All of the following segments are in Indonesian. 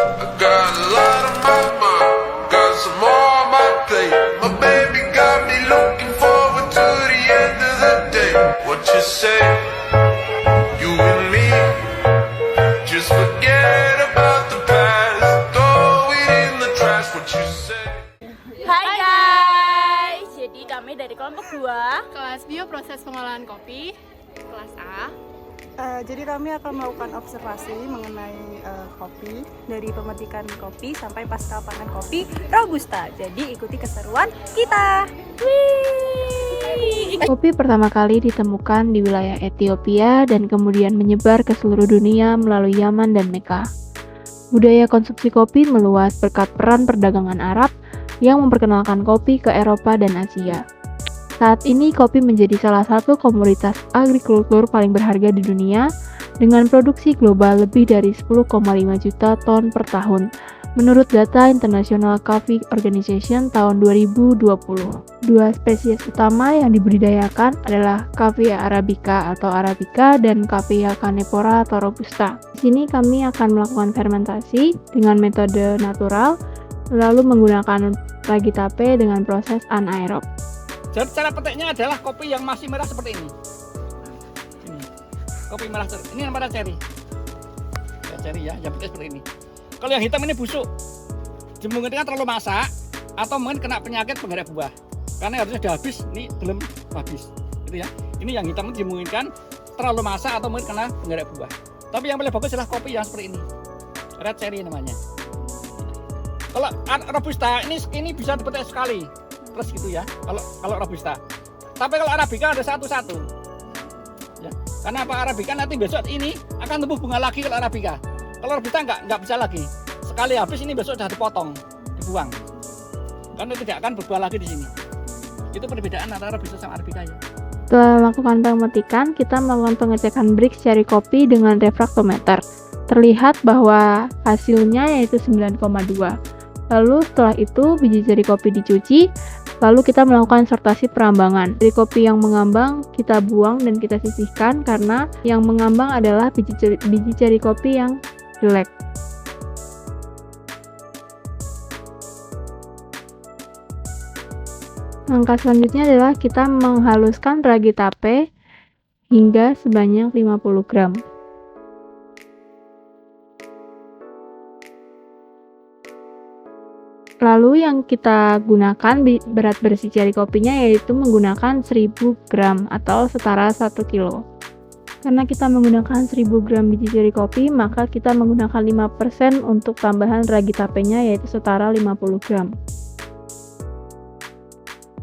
I got a lot on my mind, got some more on my plate. My baby got me looking forward to the end of the day. What you say? You and me, just forget about the past, throw it in the trash. What you say? Hai guys, jadi kami dari kelompok 2 Kelas Bio Proses Pengolahan Kopi, kelas A. Jadi kami akan melakukan observasi mengenai kopi dari pemetikan kopi sampai pasca panen kopi Robusta. Jadi ikuti keseruan kita. Wih. Kopi pertama kali ditemukan di wilayah Ethiopia dan kemudian menyebar ke seluruh dunia melalui Yaman dan Mekah. Budaya konsumsi kopi meluas berkat peran perdagangan Arab yang memperkenalkan kopi ke Eropa dan Asia. Saat ini kopi menjadi salah satu komoditas agrikultur paling berharga di dunia dengan produksi global lebih dari 10,5 juta ton per tahun menurut data International Coffee Organization tahun 2020. Dua spesies utama yang dibudidayakan adalah Caffeea arabica atau arabica dan Caffeea canephora atau robusta. Di sini kami akan melakukan fermentasi dengan metode natural lalu menggunakan ragi tape dengan proses anaerob. Jadi cara petiknya adalah kopi yang masih merah seperti ini. Ini. Kopi merah ini namanya cherry. Ya, cherry ya, yang petik seperti ini. Kalau yang hitam ini busuk. Kemungkinan terlalu masak atau mungkin kena penyakit penggerak buah. Karena harusnya sudah habis, ini belum habis. Gitu ya. Ini yang hitam itu dimungkinkan terlalu masak atau mungkin kena penggerak buah. Tapi yang paling bagus adalah kopi yang seperti ini. Red cherry namanya. Kalau robusta ini bisa dipetik sekali. Terus gitu ya, kalau robusta. Tapi kalau arabica ada satu-satu. Ya, karena apa arabica nanti besok ini akan tumbuh bunga lagi kalau arabica. Kalau robusta nggak bisa lagi. Sekali habis ini besok sudah dipotong, dibuang. Karena tidak akan berbuah lagi di sini. Itu perbedaan antara robusta sama arabica ya. Setelah melakukan pemetikan, kita melakukan pengecekan Brix cherry kopi dengan refraktometer. Terlihat bahwa hasilnya yaitu 9,2. Lalu setelah itu biji cherry kopi dicuci, lalu kita melakukan sortasi perambangan. Dari kopi yang mengambang kita buang dan kita sisihkan karena yang mengambang adalah biji cherry kopi yang jelek. Langkah selanjutnya adalah kita menghaluskan ragi tape hingga sebanyak 50 gram. Lalu yang kita gunakan berat bersih cherry kopinya yaitu menggunakan 1000 gram atau setara 1 kilo. Karena kita menggunakan 1000 gram biji cherry kopi, maka kita menggunakan 5% untuk tambahan ragi tapenya yaitu setara 50 gram.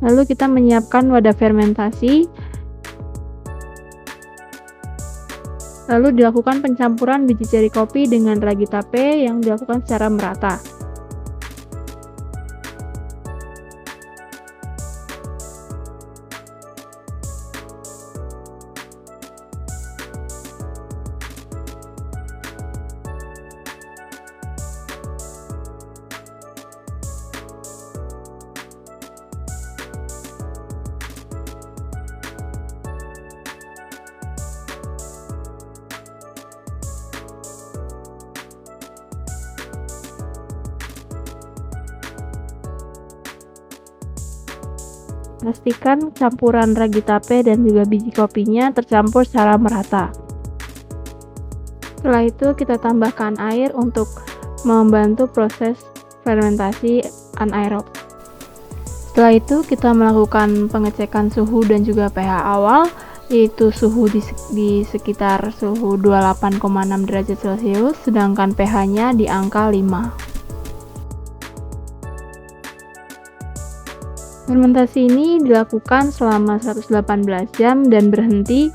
Lalu kita menyiapkan wadah fermentasi. Lalu dilakukan pencampuran biji cherry kopi dengan ragi tape yang dilakukan secara merata. Pastikan campuran ragi tape dan juga biji kopinya tercampur secara merata. Setelah itu kita tambahkan air untuk membantu proses fermentasi anaerob. Setelah itu kita melakukan pengecekan suhu dan juga pH awal, yaitu suhu di sekitar suhu 28,6 derajat Celcius, sedangkan pH-nya di angka 5. Fermentasi ini dilakukan selama 118 jam dan berhenti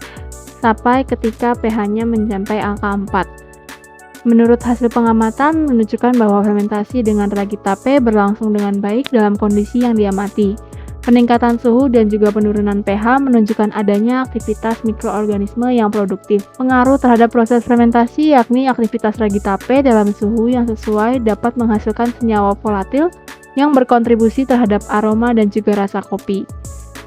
sampai ketika pH-nya mencapai angka 4. Menurut hasil pengamatan menunjukkan bahwa fermentasi dengan ragi tape berlangsung dengan baik dalam kondisi yang diamati. Peningkatan suhu dan juga penurunan pH menunjukkan adanya aktivitas mikroorganisme yang produktif. Pengaruh terhadap proses fermentasi yakni aktivitas ragi tape dalam suhu yang sesuai dapat menghasilkan senyawa volatil yang berkontribusi terhadap aroma dan juga rasa kopi.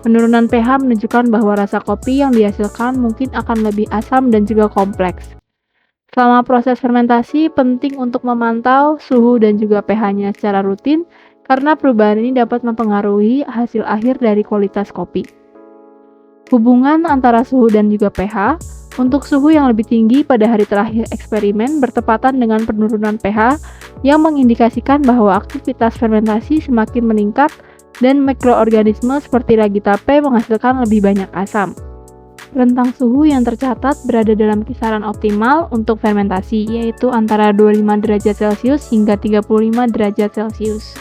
Penurunan pH menunjukkan bahwa rasa kopi yang dihasilkan mungkin akan lebih asam dan juga kompleks. Selama proses fermentasi, penting untuk memantau suhu dan juga pH-nya secara rutin, karena perubahan ini dapat mempengaruhi hasil akhir dari kualitas kopi. Hubungan antara suhu dan juga pH, untuk suhu yang lebih tinggi pada hari terakhir eksperimen bertepatan dengan penurunan pH yang mengindikasikan bahwa aktivitas fermentasi semakin meningkat dan mikroorganisme seperti ragi tape menghasilkan lebih banyak asam. Rentang suhu yang tercatat berada dalam kisaran optimal untuk fermentasi, yaitu antara 25 derajat Celcius hingga 35 derajat Celcius.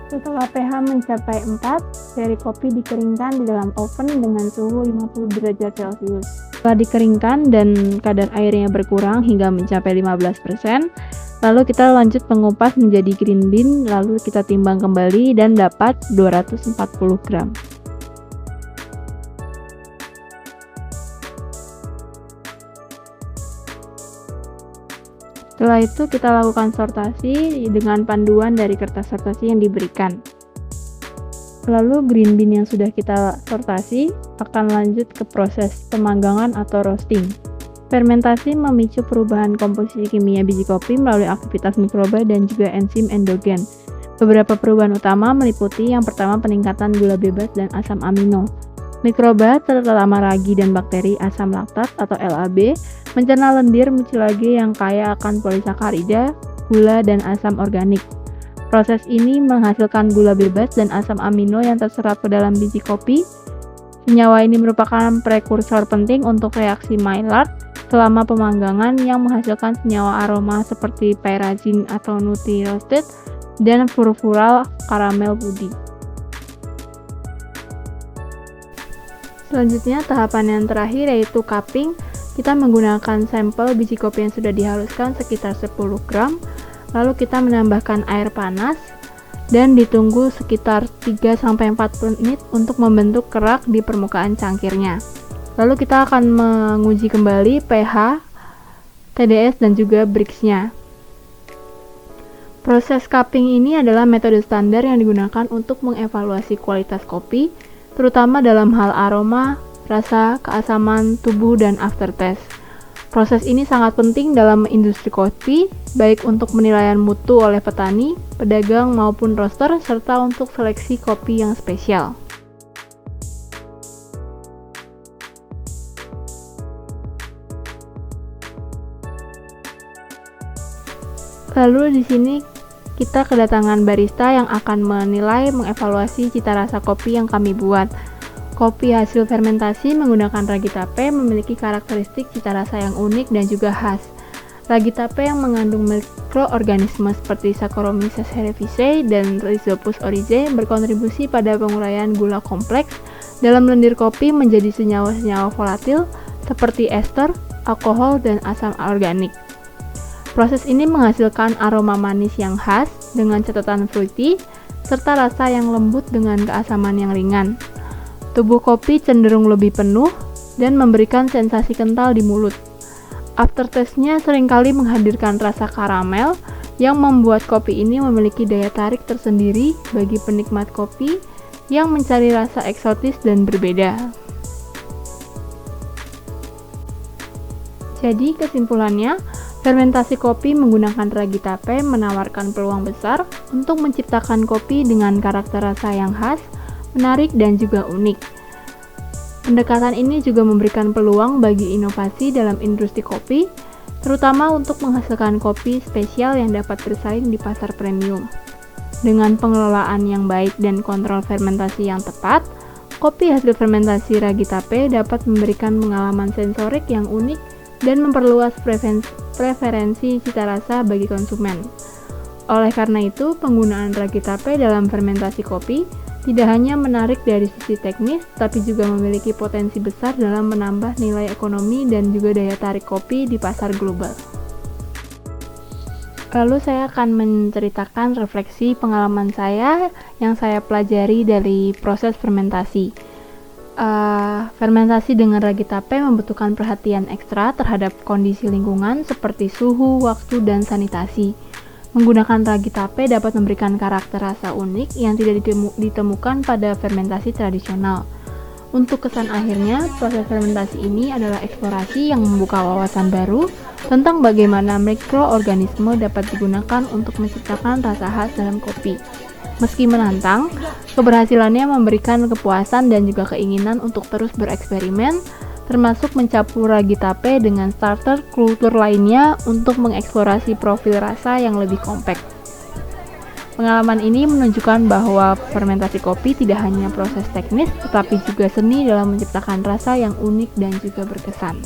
Setelah pH mencapai 4, seri kopi dikeringkan di dalam oven dengan suhu 50 derajat Celcius. Setelah dikeringkan dan kadar airnya berkurang hingga mencapai 15%, lalu kita lanjut mengupas menjadi green bean, lalu kita timbang kembali dan dapat 240 gram. Setelah itu kita lakukan sortasi dengan panduan dari kertas sortasi yang diberikan. Lalu green bean yang sudah kita sortasi akan lanjut ke proses pemanggangan atau roasting. Fermentasi memicu perubahan komposisi kimia biji kopi melalui aktivitas mikroba dan juga enzim endogen. Beberapa perubahan utama meliputi yang pertama peningkatan gula bebas dan asam amino. Mikroba terutama ragi dan bakteri asam laktat atau LAB mencerna lendir mucilage yang kaya akan polisakarida, gula, dan asam organik. Proses ini menghasilkan gula bebas dan asam amino yang terserap ke dalam biji kopi. Senyawa ini merupakan prekursor penting untuk reaksi Maillard selama pemanggangan yang menghasilkan senyawa aroma seperti pyrazine atau nutty roasted dan furfural caramel puding. Selanjutnya tahapan yang terakhir yaitu cupping. Kita menggunakan sampel biji kopi yang sudah dihaluskan sekitar 10 gram. Lalu kita menambahkan air panas dan ditunggu sekitar 3-4 menit untuk membentuk kerak di permukaan cangkirnya. Lalu kita akan menguji kembali pH, TDS, dan juga Brix-nya. Proses cupping ini adalah metode standar yang digunakan untuk mengevaluasi kualitas kopi, terutama dalam hal aroma, rasa, keasaman, tubuh, dan aftertaste. Proses ini sangat penting dalam industri kopi, baik untuk penilaian mutu oleh petani, pedagang, maupun roaster, serta untuk seleksi kopi yang spesial. Lalu di sini kita kedatangan barista yang akan menilai, mengevaluasi cita rasa kopi yang kami buat. Kopi hasil fermentasi menggunakan ragi tape memiliki karakteristik cita rasa yang unik dan juga khas. Ragi tape yang mengandung mikroorganisme seperti Saccharomyces cerevisiae dan Rhizopus oryzae berkontribusi pada penguraian gula kompleks dalam lendir kopi menjadi senyawa-senyawa volatil seperti ester, alkohol, dan asam organik. Proses ini menghasilkan aroma manis yang khas dengan catatan fruity serta rasa yang lembut dengan keasaman yang ringan. Tubuh kopi cenderung lebih penuh dan memberikan sensasi kental di mulut. Aftertaste-nya seringkali menghadirkan rasa karamel yang membuat kopi ini memiliki daya tarik tersendiri bagi penikmat kopi yang mencari rasa eksotis dan berbeda. Jadi kesimpulannya, fermentasi kopi menggunakan ragi tape menawarkan peluang besar untuk menciptakan kopi dengan karakter rasa yang khas, menarik, dan juga unik. Pendekatan ini juga memberikan peluang bagi inovasi dalam industri kopi, terutama untuk menghasilkan kopi spesial yang dapat bersaing di pasar premium. Dengan pengelolaan yang baik dan kontrol fermentasi yang tepat, kopi hasil fermentasi ragi tape dapat memberikan pengalaman sensorik yang unik dan memperluas preferensi cita rasa bagi konsumen. Oleh karena itu, penggunaan ragi tape dalam fermentasi kopi tidak hanya menarik dari sisi teknis, tapi juga memiliki potensi besar dalam menambah nilai ekonomi dan juga daya tarik kopi di pasar global. Lalu saya akan menceritakan refleksi pengalaman saya yang saya pelajari dari proses fermentasi. Fermentasi dengan ragi tape membutuhkan perhatian ekstra terhadap kondisi lingkungan seperti suhu, waktu, dan sanitasi. Menggunakan ragi tape dapat memberikan karakter rasa unik yang tidak ditemukan pada fermentasi tradisional. Untuk kesan akhirnya, proses fermentasi ini adalah eksplorasi yang membuka wawasan baru tentang bagaimana mikroorganisme dapat digunakan untuk menciptakan rasa khas dalam kopi. Meski menantang, keberhasilannya memberikan kepuasan dan juga keinginan untuk terus bereksperimen, termasuk mencampur ragi tape dengan starter kultur lainnya untuk mengeksplorasi profil rasa yang lebih kompak. Pengalaman ini menunjukkan bahwa fermentasi kopi tidak hanya proses teknis, tetapi juga seni dalam menciptakan rasa yang unik dan juga berkesan.